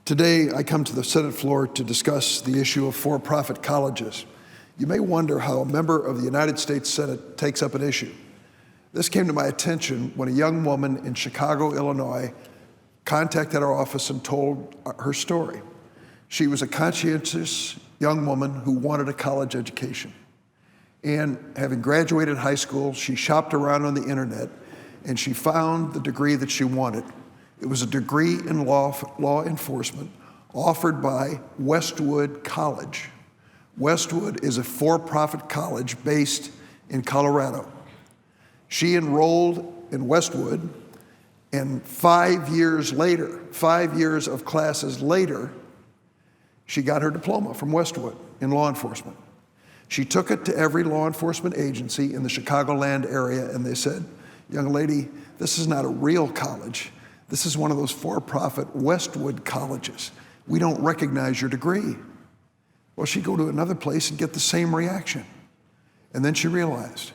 Today, I come to the Senate floor to discuss the issue of for-profit colleges. You may wonder how a member of the United States Senate takes up an issue. This came to my attention when a young woman in Chicago, Illinois, contacted our office and told her story. She was a conscientious young woman who wanted a college education. And having graduated high school, she shopped around on the internet and she found the degree that she wanted. It was a degree in law enforcement offered by Westwood College. Westwood is a for-profit college based in Colorado. She enrolled in Westwood, and 5 years later, 5 years of classes later, she got her diploma from Westwood in law enforcement. She took it to every law enforcement agency in the Chicagoland area, and they said, "Young lady, this is not a real college. This is one of those for-profit Westwood colleges. We don't recognize your degree." Well, she'd go to another place and get the same reaction. And then she realized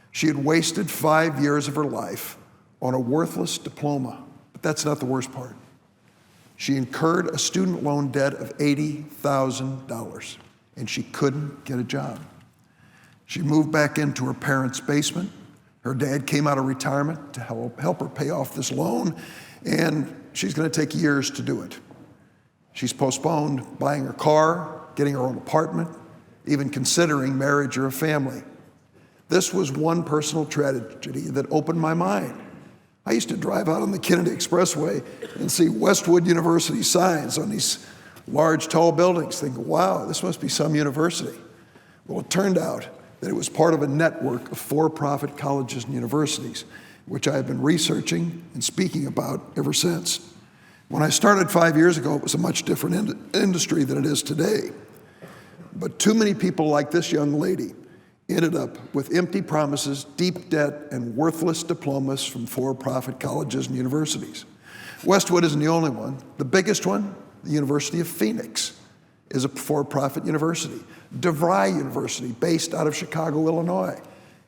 she had wasted 5 years of her life on a worthless diploma. But that's not the worst part. She incurred a student loan debt of $80,000, and she couldn't get a job. She moved back into her parents' basement. Her dad came out of retirement to help her pay off this loan, and she's going to take years to do it. She's postponed buying her car, getting her own apartment, even considering marriage or a family. This was one personal tragedy that opened my mind. I used to drive out on the Kennedy Expressway and see Westwood University signs on these large, tall buildings, thinking, wow, this must be some university. Well, it turned out that it was part of a network of for-profit colleges and universities, which I have been researching and speaking about ever since. When I started 5 years ago, it was a much different industry than it is today. But too many people like this young lady ended up with empty promises, deep debt, and worthless diplomas from for-profit colleges and universities. Westwood isn't the only one. The biggest one, the University of Phoenix, is a for-profit university. DeVry University, based out of Chicago, Illinois,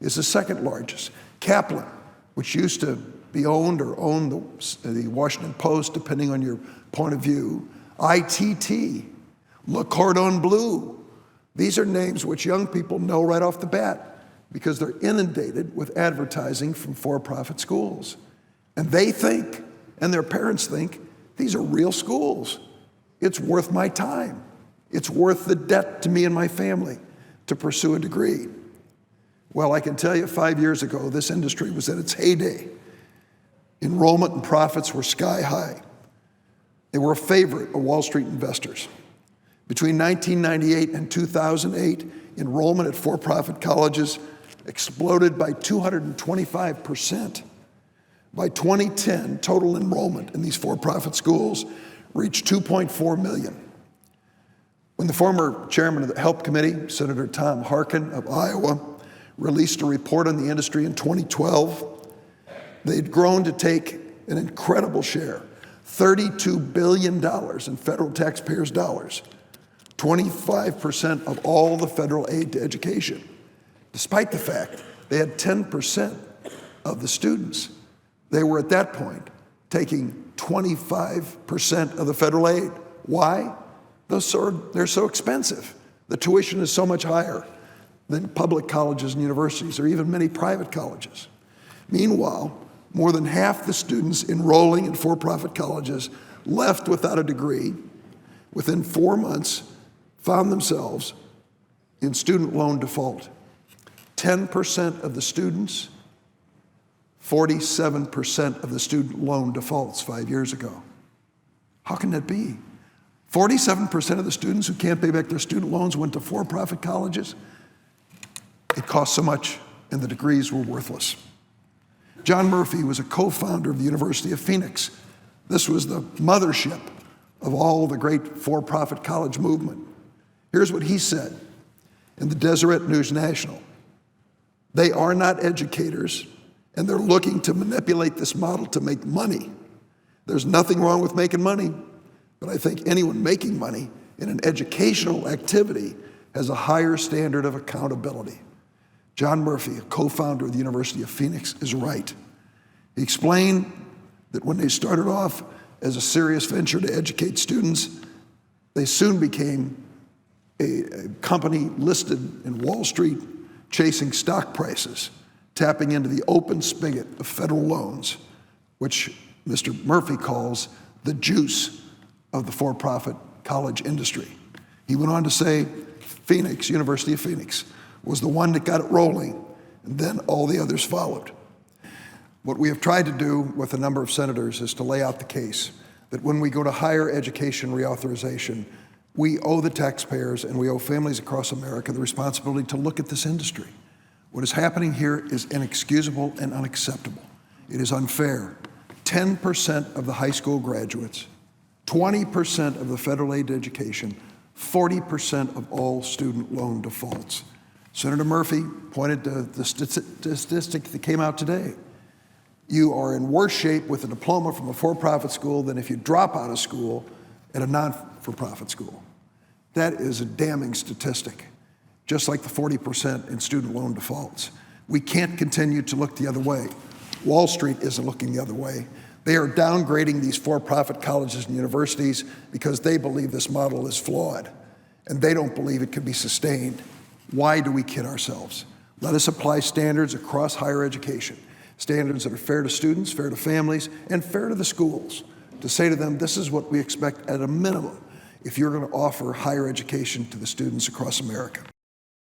is the second largest. Kaplan, which used to be owned or own the Washington Post, depending on your point of view. ITT, Le Cordon Bleu. These are names which young people know right off the bat because they're inundated with advertising from for-profit schools. And they think, and their parents think, these are real schools. It's worth my time. It's worth the debt to me and my family to pursue a degree. Well, I can tell you 5 years ago, this industry was at its heyday. Enrollment and profits were sky high. They were a favorite of Wall Street investors. Between 1998 and 2008, enrollment at for-profit colleges exploded by 225%. By 2010, total enrollment in these for-profit schools reached 2.4 million. When the former chairman of the Help Committee, Senator Tom Harkin of Iowa, released a report on the industry in 2012, they'd grown to take an incredible share, $32 billion in federal taxpayers' dollars, 25% of all the federal aid to education, despite the fact they had 10% of the students. They were at that point taking 25% of the federal aid. Why? They're so expensive. The tuition is so much higher than public colleges and universities, or even many private colleges. Meanwhile, more than half the students enrolling in for-profit colleges left without a degree, within 4 months, found themselves in student loan default. 10% of the students, 47% of the student loan defaults 5 years ago. How can that be? 47% of the students who can't pay back their student loans went to for-profit colleges. It cost so much, and the degrees were worthless. John Murphy was a co-founder of the University of Phoenix. This was the mothership of all the great for-profit college movement. Here's what he said in the Deseret News-National. They are not educators, and they're looking to manipulate this model to make money. There's nothing wrong with making money, but I think anyone making money in an educational activity has a higher standard of accountability. John Murphy, a co-founder of the University of Phoenix, is right. He explained that when they started off, as a serious venture to educate students, they soon became a company listed in Wall Street, chasing stock prices, tapping into the open spigot of federal loans, which Mr. Murphy calls the juice of the for-profit college industry. He went on to say Phoenix, University of Phoenix, was the one that got it rolling, and then all the others followed. What we have tried to do with a number of senators is to lay out the case that when we go to higher education reauthorization, we owe the taxpayers and we owe families across America the responsibility to look at this industry. What is happening here is inexcusable and unacceptable. It is unfair. 10% of the high school graduates, 20% of the federal aid education, 40% of all student loan defaults. Senator Murphy pointed to the statistic that came out today. You are in worse shape with a diploma from a for-profit school than if you drop out of school at a non-for-profit school. That is a damning statistic, just like the 40% in student loan defaults. We can't continue to look the other way. Wall Street isn't looking the other way. They are downgrading these for-profit colleges and universities because they believe this model is flawed, and they don't believe it can be sustained. Why do we kid ourselves? Let us apply standards across higher education, standards that are fair to students, fair to families, and fair to the schools, to say to them, this is what we expect at a minimum if you're going to offer higher education to the students across America.